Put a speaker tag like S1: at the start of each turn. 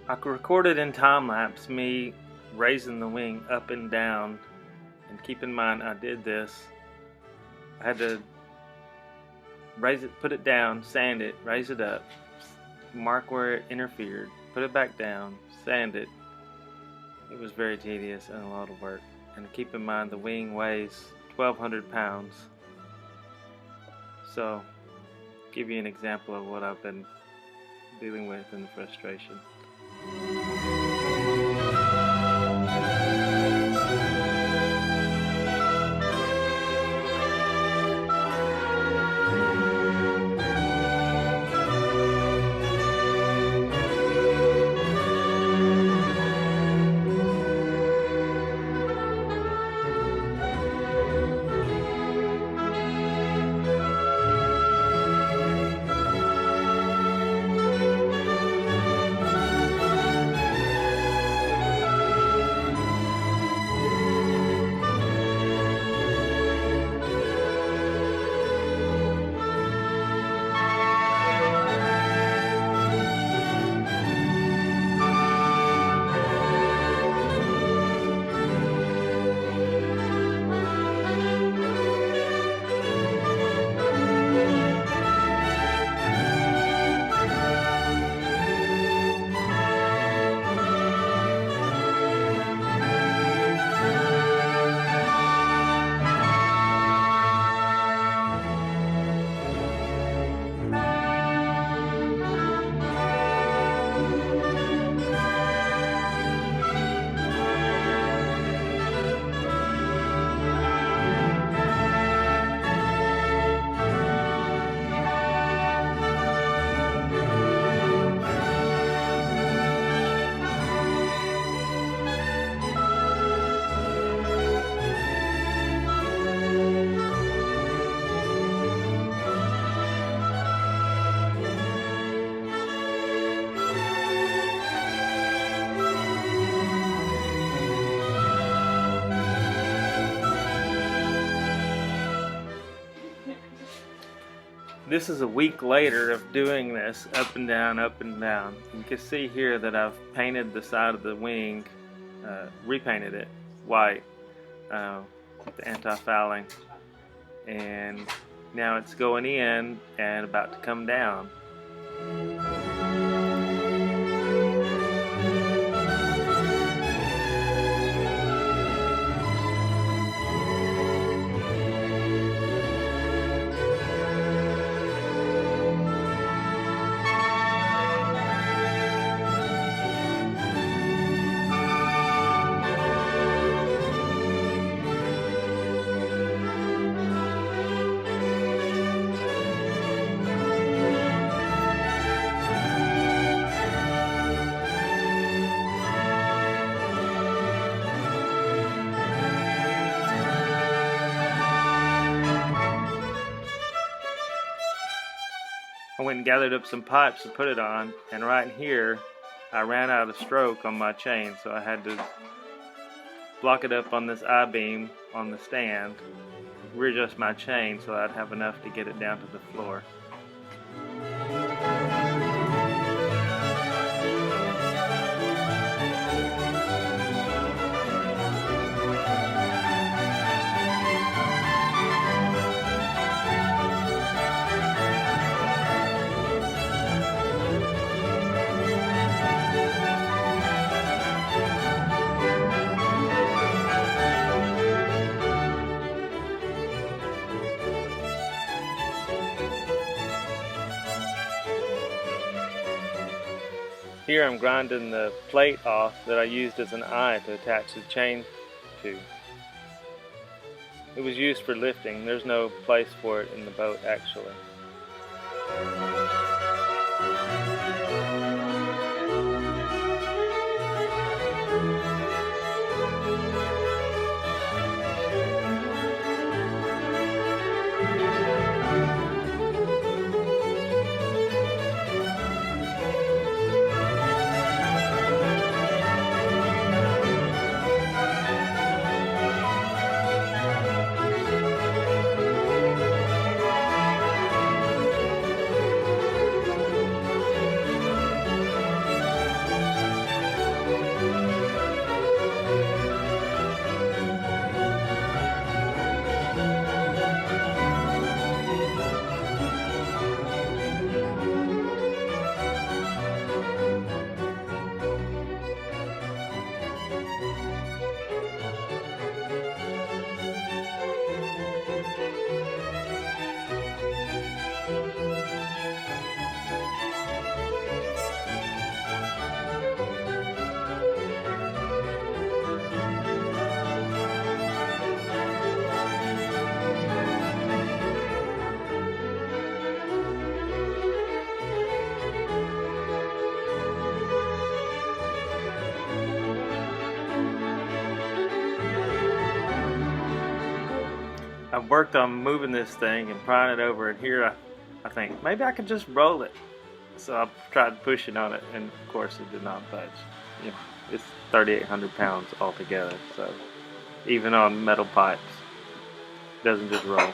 S1: I recorded in time lapse me raising the wing up and down, and keep in mind I did this. I had to raise it, put it down, sand it, raise it up, mark where it interfered, put it back down, sand it. It was very tedious and a lot of work. And keep in mind the wing weighs 1,200 pounds. So, give you an example of what I've been dealing with and the frustration. This is a week later of doing this up and down, up and down. You can see here that I've painted the side of the wing, repainted it white with the anti-fouling, and now it's going in and about to come down. I went and gathered up some pipes to put it on, and right here I ran out of stroke on my chain, so I had to block it up on this I-beam on the stand, readjust my chain so I'd have enough to get it down to the floor. Here I'm grinding the plate off that I used as an eye to attach the chain to. It was used for lifting. There's no place for it in the boat actually. worked on moving this thing and prying it over, and here I think maybe I could just roll it. So I tried pushing on it, and of course it did not budge. You know, it's 3,800 pounds altogether, so even on metal pipes, it doesn't just roll.